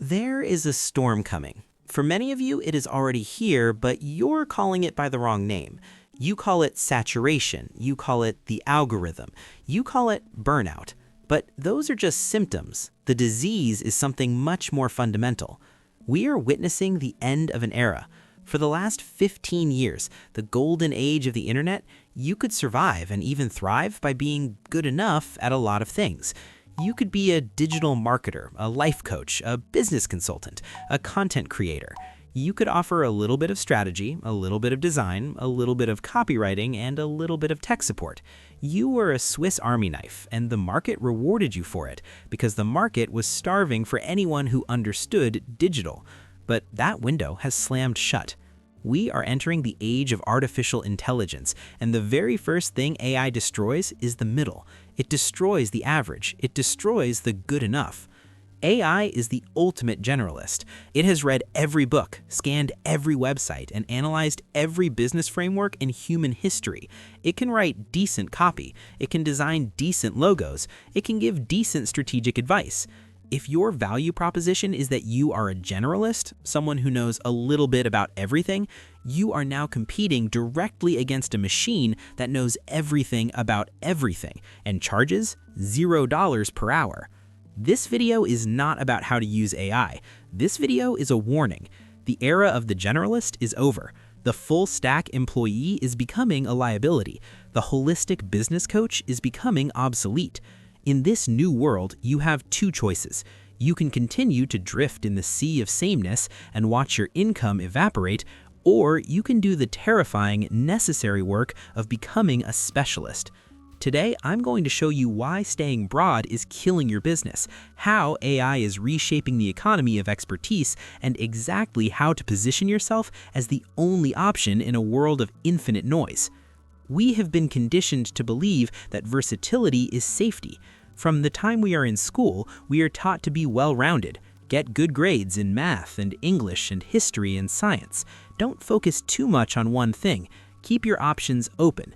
There is a storm coming. For many of you, it is already here, but you're calling it by the wrong name. You call it saturation, you call it the algorithm, you call it burnout. But those are just symptoms. The disease is something much more fundamental. We are witnessing the end of an era. For the last 15 years, the golden age of the internet, you could survive and even thrive by being good enough at a lot of things. You could be a digital marketer, a life coach, a business consultant, a content creator. You could offer a little bit of strategy, a little bit of design, a little bit of copywriting, and a little bit of tech support. You were a Swiss Army knife, and the market rewarded you for it because the market was starving for anyone who understood digital. But that window has slammed shut. We are entering the age of artificial intelligence, and the very first thing AI destroys is the middle. It destroys the average. It destroys the good enough. AI is the ultimate generalist. It has read every book, scanned every website, and analyzed every business framework in human history. It can write decent copy. It can design decent logos. It can give decent strategic advice. If your value proposition is that you are a generalist, someone who knows a little bit about everything, you are now competing directly against a machine that knows everything about everything and charges $0 per hour. This video is not about how to use AI. This video is a warning. The era of the generalist is over. The full stack employee is becoming a liability. The holistic business coach is becoming obsolete. In this new world, you have two choices. You can continue to drift in the sea of sameness and watch your income evaporate, or you can do the terrifying, necessary work of becoming a specialist. Today, I'm going to show you why staying broad is killing your business, how AI is reshaping the economy of expertise, and exactly how to position yourself as the only option in a world of infinite noise. We have been conditioned to believe that versatility is safety. From the time we are in school, we are taught to be well-rounded, get good grades in math and English and history and science. Don't focus too much on one thing. Keep your options open.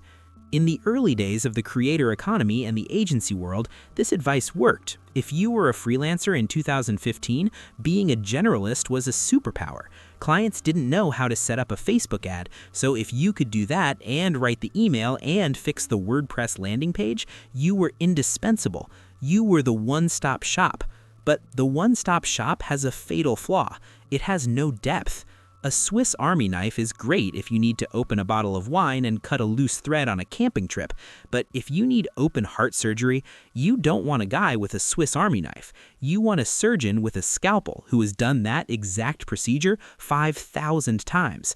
In the early days of the creator economy and the agency world, this advice worked. If you were a freelancer in 2015, being a generalist was a superpower. Clients didn't know how to set up a Facebook ad, so if you could do that and write the email and fix the WordPress landing page, you were indispensable. You were the one-stop shop. But the one-stop shop has a fatal flaw. It has no depth. A Swiss Army knife is great if you need to open a bottle of wine and cut a loose thread on a camping trip, but if you need open heart surgery, you don't want a guy with a Swiss Army knife. You want a surgeon with a scalpel who has done that exact procedure 5,000 times.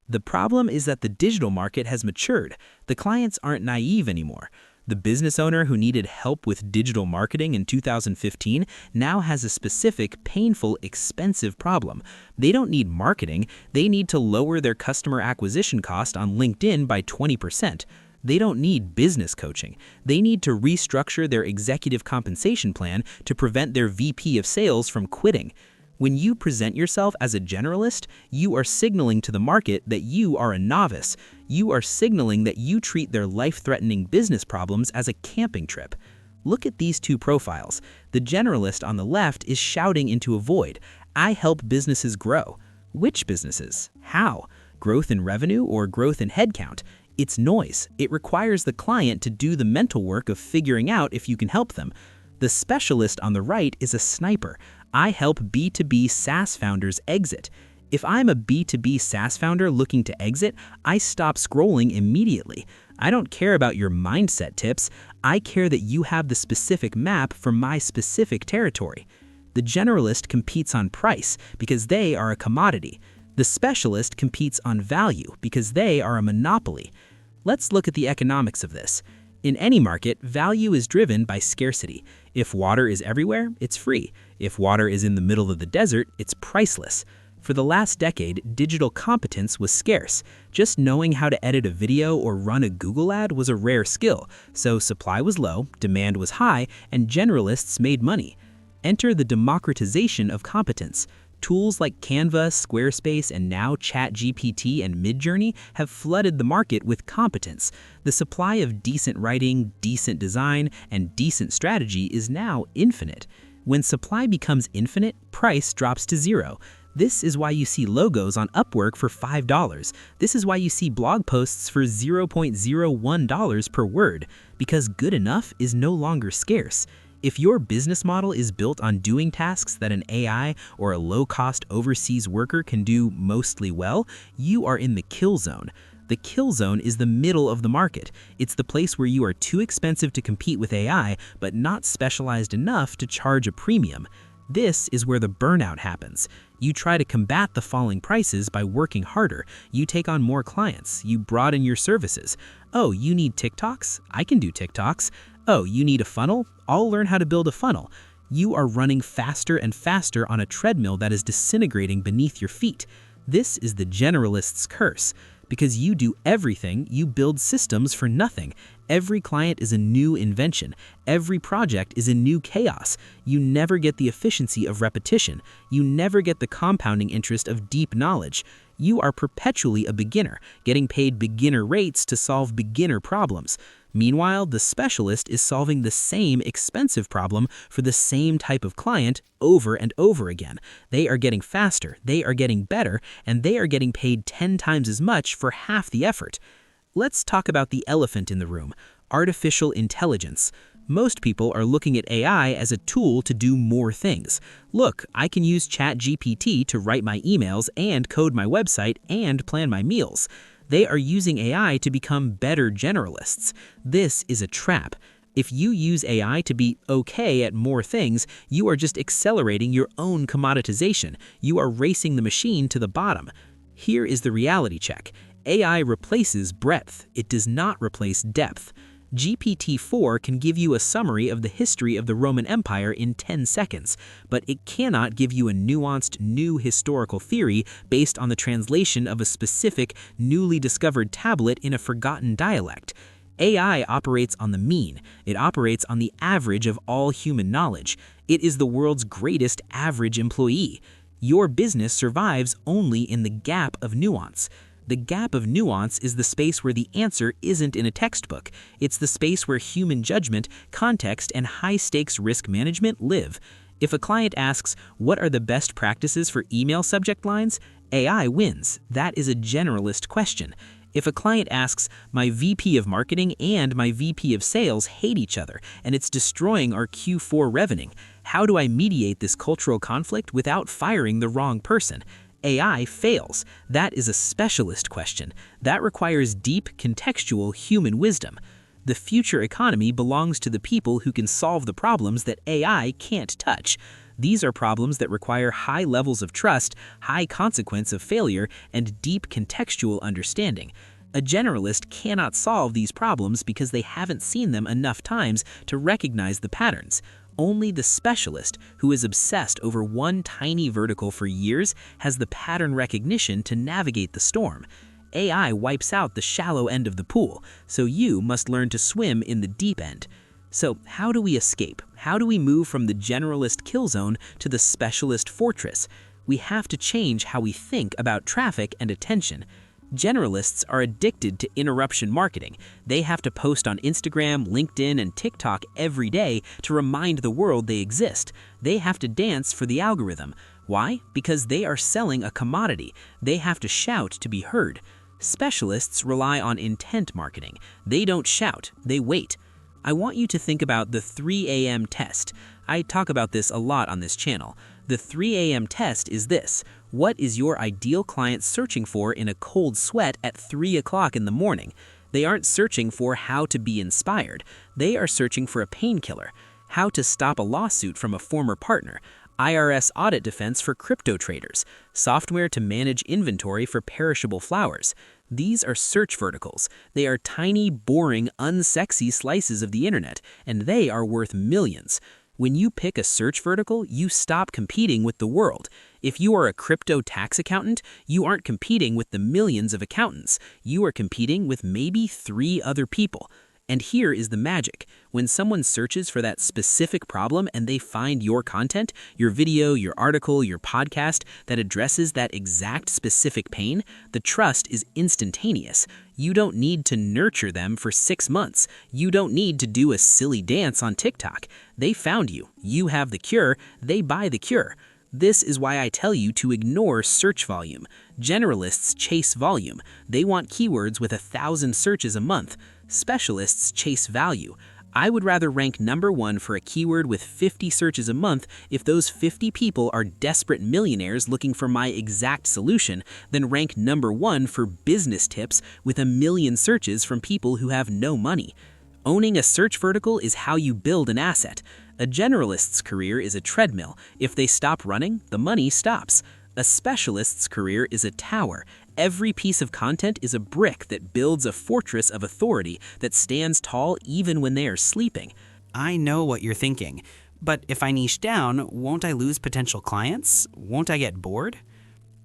The problem is that the digital market has matured. The clients aren't naive anymore. The business owner who needed help with digital marketing in 2015 now has a specific, painful, expensive problem. They don't need marketing, they need to lower their customer acquisition cost on LinkedIn by 20%. They don't need business coaching. They need to restructure their executive compensation plan to prevent their VP of sales from quitting. When you present yourself as a generalist, you are signaling to the market that you are a novice. You are signaling that you treat their life-threatening business problems as a camping trip. Look at these two profiles. The generalist on the left is shouting into a void. I help businesses grow. Which businesses? How? Growth in revenue or growth in headcount? It's noise. It requires the client to do the mental work of figuring out if you can help them. The specialist on the right is a sniper. I help B2B SaaS founders exit. If I'm a B2B SaaS founder looking to exit, I stop scrolling immediately. I don't care about your mindset tips. I care that you have the specific map for my specific territory. The generalist competes on price because they are a commodity. The specialist competes on value because they are a monopoly. Let's look at the economics of this. In any market, value is driven by scarcity. If water is everywhere, it's free. If water is in the middle of the desert, it's priceless. For the last decade, digital competence was scarce. Just knowing how to edit a video or run a Google ad was a rare skill, so supply was low, demand was high, and generalists made money. Enter the democratization of competence. Tools like Canva, Squarespace, and now ChatGPT and Midjourney have flooded the market with competence. The supply of decent writing, decent design, and decent strategy is now infinite. When supply becomes infinite, price drops to zero. This is why you see logos on Upwork for $5. This is why you see blog posts for $0.01 per word, because good enough is no longer scarce. If your business model is built on doing tasks that an AI or a low-cost overseas worker can do mostly well, you are in the kill zone. The kill zone is the middle of the market. It's the place where you are too expensive to compete with AI, but not specialized enough to charge a premium. This is where the burnout happens. You try to combat the falling prices by working harder. You take on more clients. You broaden your services. Oh, you need TikToks? I can do TikToks. Oh, you need a funnel? I'll learn how to build a funnel. You are running faster and faster on a treadmill that is disintegrating beneath your feet. This is the generalist's curse. Because you do everything, you build systems for nothing. Every client is a new invention. Every project is a new chaos. You never get the efficiency of repetition. You never get the compounding interest of deep knowledge. You are perpetually a beginner, getting paid beginner rates to solve beginner problems. Meanwhile, the specialist is solving the same expensive problem for the same type of client over and over again. They are getting faster, they are getting better, and they are getting paid 10 times as much for half the effort. Let's talk about the elephant in the room, artificial intelligence. Most people are looking at AI as a tool to do more things. Look, I can use ChatGPT to write my emails and code my website and plan my meals. They are using AI to become better generalists. This is a trap. If you use AI to be okay at more things, you are just accelerating your own commoditization. You are racing the machine to the bottom. Here is the reality check. AI replaces breadth. It does not replace depth. GPT-4 can give you a summary of the history of the Roman Empire in 10 seconds, but it cannot give you a nuanced new historical theory based on the translation of a specific, newly discovered tablet in a forgotten dialect. AI operates on the mean. It operates on the average of all human knowledge. It is the world's greatest average employee. Your business survives only in the gap of nuance. The gap of nuance is the space where the answer isn't in a textbook. It's the space where human judgment, context, and high-stakes risk management live. If a client asks, what are the best practices for email subject lines? AI wins. That is a generalist question. If a client asks, my VP of marketing and my VP of sales hate each other, and it's destroying our Q4 revenue, how do I mediate this cultural conflict without firing the wrong person? AI fails. That is a specialist question. That requires deep, contextual human wisdom. The future economy belongs to the people who can solve the problems that AI can't touch. These are problems that require high levels of trust, high consequence of failure, and deep contextual understanding. A generalist cannot solve these problems because they haven't seen them enough times to recognize the patterns. Only the specialist, who is obsessed over one tiny vertical for years, has the pattern recognition to navigate the storm. AI wipes out the shallow end of the pool, so you must learn to swim in the deep end. So how do we escape? How do we move from the generalist kill zone to the specialist fortress? We have to change how we think about traffic and attention. Generalists are addicted to interruption marketing. They have to post on Instagram, LinkedIn, and TikTok every day to remind the world they exist. They have to dance for the algorithm. Why? Because they are selling a commodity. They have to shout to be heard. Specialists rely on intent marketing. They don't shout, they wait. I want you to think about the 3 a.m. test. I talk about this a lot on this channel. The 3 a.m. test is this. What is your ideal client searching for in a cold sweat at 3 o'clock in the morning? They aren't searching for how to be inspired. They are searching for a painkiller. How to stop a lawsuit from a former partner. IRS audit defense for crypto traders. Software to manage inventory for perishable flowers. These are search verticals. They are tiny, boring, unsexy slices of the internet, and they are worth millions. When you pick a search vertical, you stop competing with the world. If you are a crypto tax accountant, you aren't competing with the millions of accountants. You are competing with maybe 3 other people. And here is the magic. When someone searches for that specific problem and they find your content, your video, your article, your podcast that addresses that exact specific pain, the trust is instantaneous. You don't need to nurture them for 6 months. You don't need to do a silly dance on TikTok. They found you. You have the cure. They buy the cure. This is why I tell you to ignore search volume. Generalists chase volume. They want keywords with 1,000 searches a month. Specialists chase value. I would rather rank number 1 for a keyword with 50 searches a month if those 50 people are desperate millionaires looking for my exact solution than rank number 1 for business tips with 1 million searches from people who have no money. Owning a search vertical is how you build an asset. A generalist's career is a treadmill. If they stop running, the money stops. A specialist's career is a tower. Every piece of content is a brick that builds a fortress of authority that stands tall even when they are sleeping. I know what you're thinking, but if I niche down, won't I lose potential clients? Won't I get bored?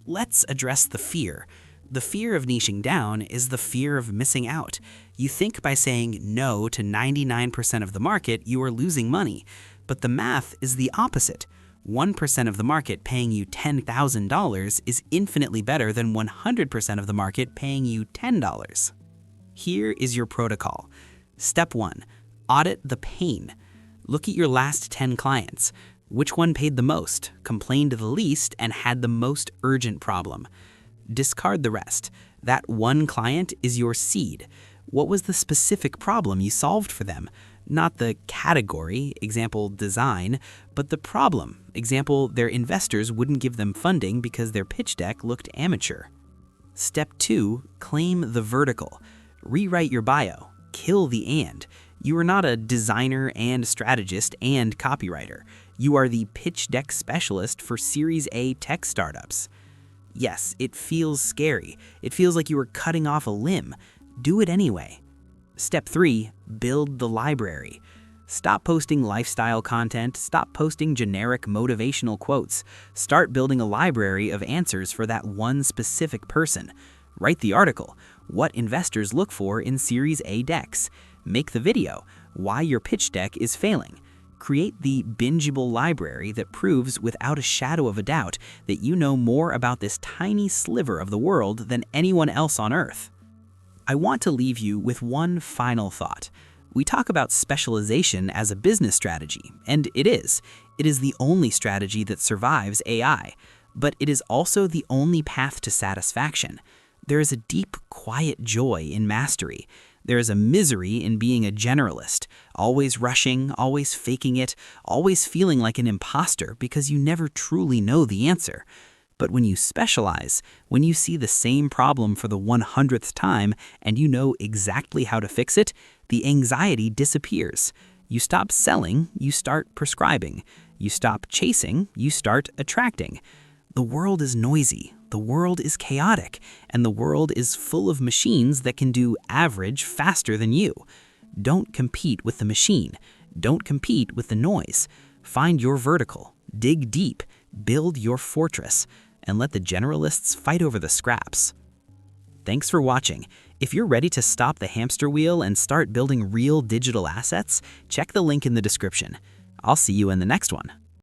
Let's address the fear. The fear of niching down is the fear of missing out. You think by saying no to 99% of the market, you are losing money. But the math is the opposite. 1% of the market paying you $10,000 is infinitely better than 100% of the market paying you $10. Here is your protocol. Step 1. Audit the pain. Look at your last 10 clients. Which one paid the most, complained the least, and had the most urgent problem? Discard the rest. That one client is your seed. What was the specific problem you solved for them? Not the category, example design, but the problem, example their investors wouldn't give them funding because their pitch deck looked amateur. Step 2, claim the vertical. Rewrite your bio. Kill the and. You are not a designer and strategist and copywriter. You are the pitch deck specialist for Series A tech startups. Yes, it feels scary. It feels like you are cutting off a limb. Do it anyway. Step 3, build the library. Stop posting lifestyle content. Stop posting generic motivational quotes. Start building a library of answers for that one specific person. Write the article, what investors look for in Series A decks. Make the video, why your pitch deck is failing. Create the bingeable library that proves without a shadow of a doubt that you know more about this tiny sliver of the world than anyone else on Earth. I want to leave you with one final thought. We talk about specialization as a business strategy, and it is. It is the only strategy that survives AI, but it is also the only path to satisfaction. There is a deep, quiet joy in mastery. There is a misery in being a generalist, always rushing, always faking it, always feeling like an imposter because you never truly know the answer. But when you specialize, when you see the same problem for the 100th time and you know exactly how to fix it, the anxiety disappears. You stop selling, you start prescribing. You stop chasing, you start attracting. The world is noisy, the world is chaotic, and the world is full of machines that can do average faster than you. Don't compete with the machine. Don't compete with the noise. Find your vertical, dig deep, build your fortress, and let the generalists fight over the scraps. Thanks for watching. If you're ready to stop the hamster wheel and start building real digital assets, check the link in the description. I'll see you in the next one.